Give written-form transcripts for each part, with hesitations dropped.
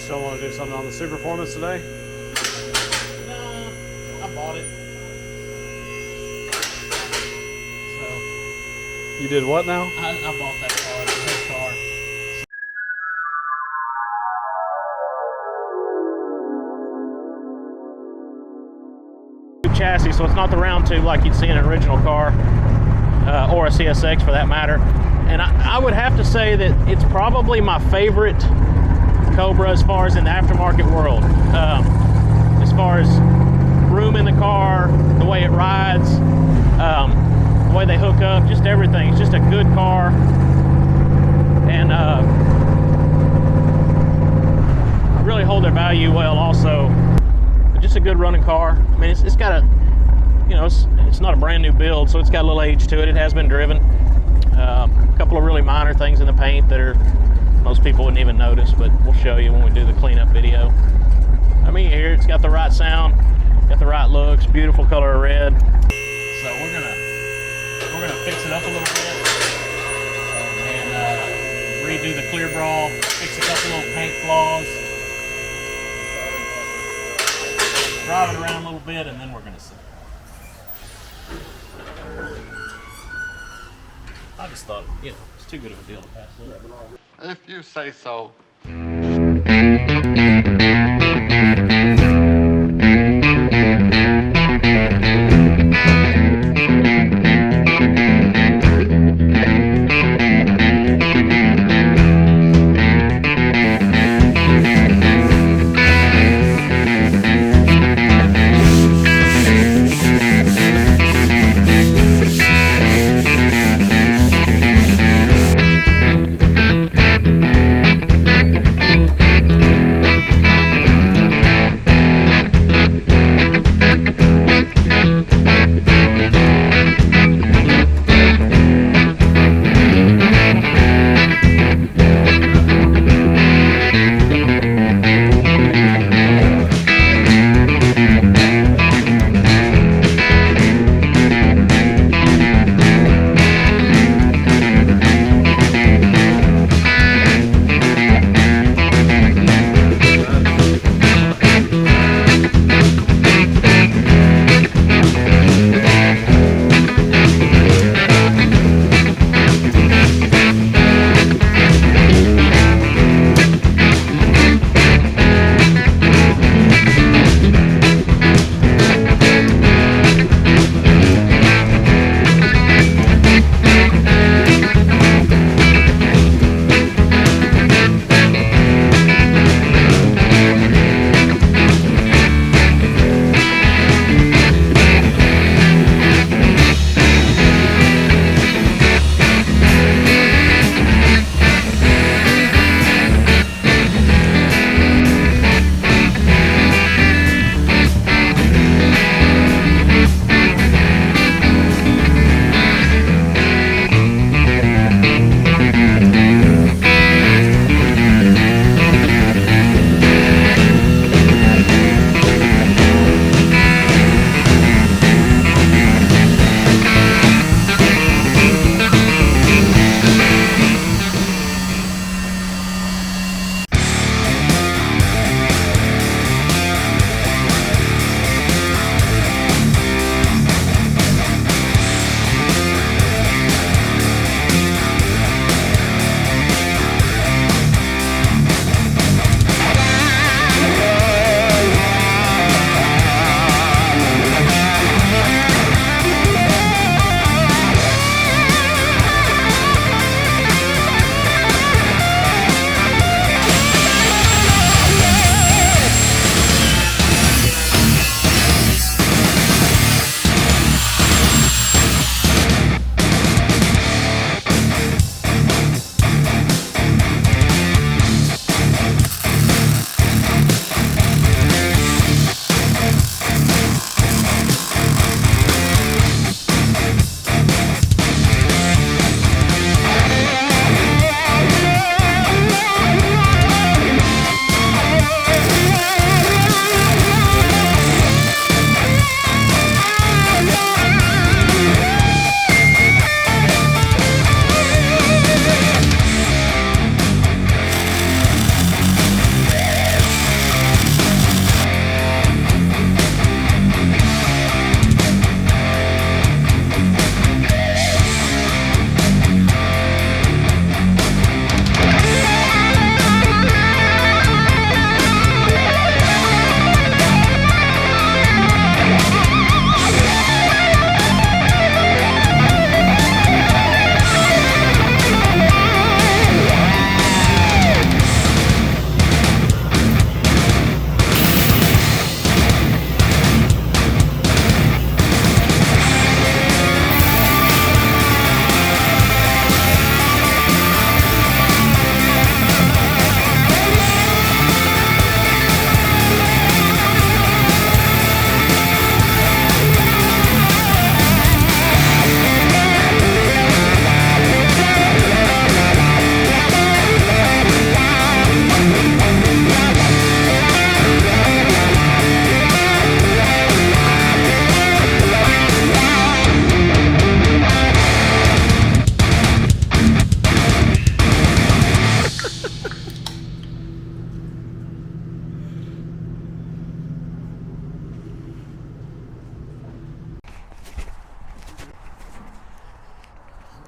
Still want to do something on the Super Performance today? No, I bought it. So You did what now? I bought that car. It's a good car. Chassis, so it's not the round tube like you'd see in an original car, or a CSX for that matter. And I would have to say that it's probably my favorite Cobra as far as in the aftermarket world. As far as room in the car, the way it rides, the way they hook up, just everything. It's just a good car. And really hold their value well also. Just a good running car. I mean, it's got a, you know, it's not a brand new build, so it's got a little age to it. It has been driven. A couple of really minor things in the paint that are most people wouldn't even notice, but we'll show you when we do the cleanup video. I mean, here it's got the right sound, got the right looks, beautiful color of red. So we're gonna fix it up a little bit and redo the clear brawl, fix a couple little paint flaws. Drive it around a little bit, and then we're going to see. I just thought, you know, it's too good of a deal to pass up. If you say so.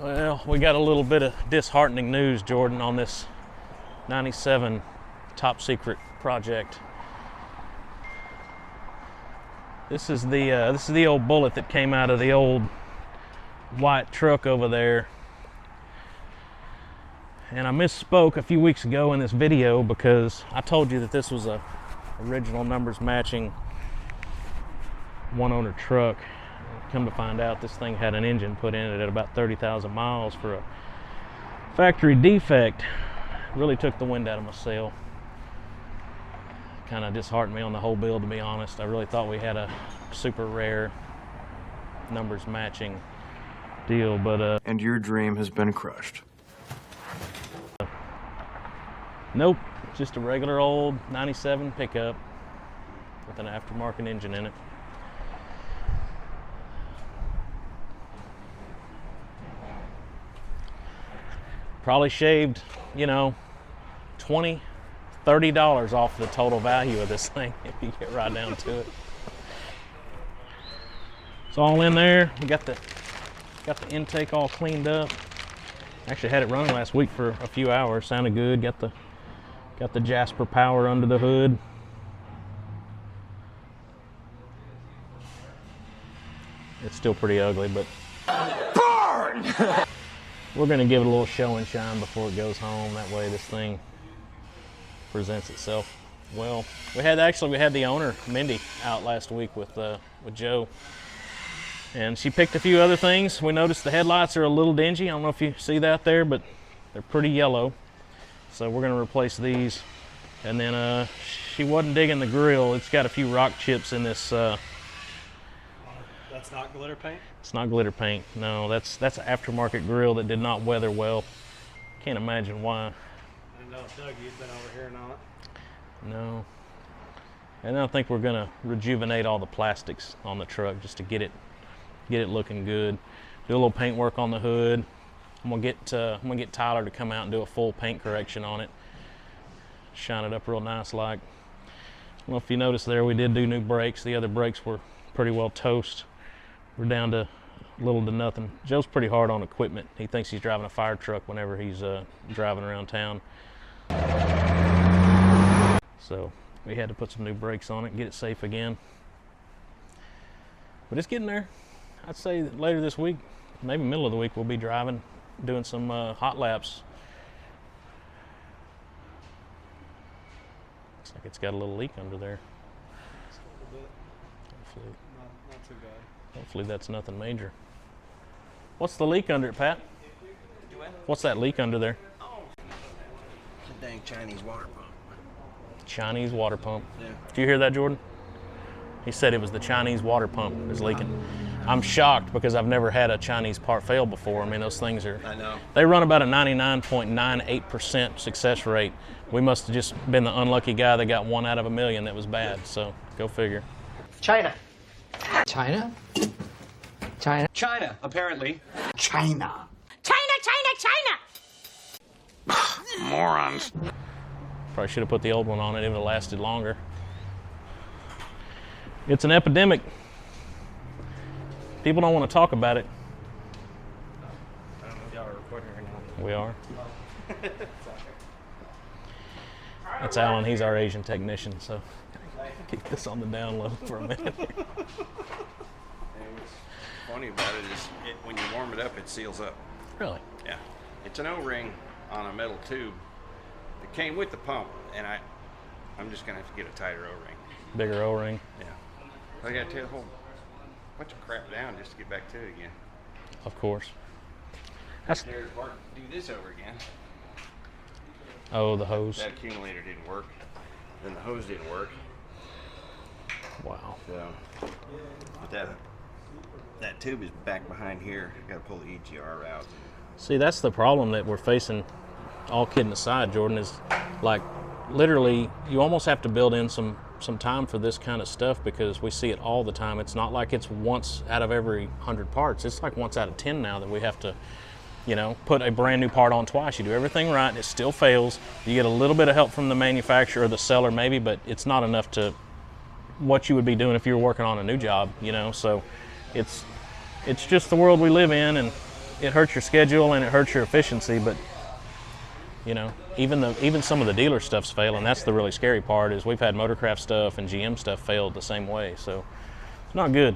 Well, we got a little bit of disheartening news, Jordan, on this 97 top secret project. This is the old bullet that came out of the old white truck over there. And I misspoke a few weeks ago in this video because I told you that this was a original numbers matching one owner truck. Come to find out, this thing had an engine put in it at about 30,000 miles for a factory defect. Really took the wind out of my sail. Kind of disheartened me on the whole build, to be honest. I really thought we had a super rare numbers matching deal, but and your dream has been crushed. nope, just a regular old 97 pickup with an aftermarket engine in it. Probably shaved, you know, $20, $30 off the total value of this thing if you get right down to it. It's all in there. We got the intake all cleaned up. Actually had it running last week for a few hours. Sounded good. Got the Jasper power under the hood. It's still pretty ugly, but burn! We're gonna give it a little show and shine before it goes home. That way this thing presents itself well. We had the owner, Mindy, out last week with Joe. And she picked a few other things. We noticed the headlights are a little dingy. I don't know if you see that there, but they're pretty yellow. So we're gonna replace these. And then she wasn't digging the grill. It's got a few rock chips in this. That's not glitter paint? It's not glitter paint. No, that's an aftermarket grill that did not weather well. Can't imagine why. I didn't know if Doug, you'd been over here and on it. No. And I think we're gonna rejuvenate all the plastics on the truck just to get it looking good. Do a little paint work on the hood. I'm gonna get Tyler to come out and do a full paint correction on it. Shine it up real nice like. I don't know if you noticed there, we did do new brakes. The other brakes were pretty well toast. We're down to little to nothing. Joe's pretty hard on equipment. He thinks he's driving a fire truck whenever he's driving around town. So we had to put some new brakes on it and get it safe again. But it's getting there. I'd say that later this week, maybe middle of the week, we'll be driving, doing some hot laps. Looks like it's got a little leak under there. Just a little bit. Hopefully, Not too bad. hopefully that's nothing major. What's the leak under it, Pat? What's that leak under there? It's a dang Chinese water pump. Chinese water pump. Yeah. Did you hear that, Jordan? He said it was the Chinese water pump is leaking. I'm shocked because I've never had a Chinese part fail before. I mean, those things are, I know. they run about a 99.98% success rate. We must have just been the unlucky guy that got 1 out of a million that was bad. So go figure. China. China? China. China, apparently. China. Morons. Probably should have put the old one on it. It would have lasted longer. It's an epidemic. People don't want to talk about it. I don't know if y'all are recording or not. We are. That's Alan. He's our Asian technician, so keep this on the down low for a minute. And what's funny about it is when you warm it up, it seals up. Really? Yeah. It's an O-ring on a metal tube that came with the pump, and I'm just gonna have to get a tighter O-ring. Bigger O-ring. Yeah. I gotta tear the whole bunch of crap down just to get back to it again. Of course. That's There's work to do this over again. oh, the hose. That accumulator didn't work. Then the hose didn't work. Wow. So, but that tube is back behind here. You gotta pull the EGR out. See, that's the problem that we're facing. All kidding aside, Jordan, is like literally you almost have to build in some time for this kind of stuff because we see it all the time. It's not like it's once out of every 100 parts. It's like once out of 10 now that we have to, you know, put a brand new part on twice. You do everything right and it still fails. You get a little bit of help from the manufacturer or the seller maybe, but it's not enough to what you would be doing if you were working on a new job, you know. So it's just the world we live in, and it hurts your schedule and it hurts your efficiency. But you know, even some of the dealer stuff's failing. That's the really scary part. Is we've had Motorcraft stuff and GM stuff failed the same way. So it's not good.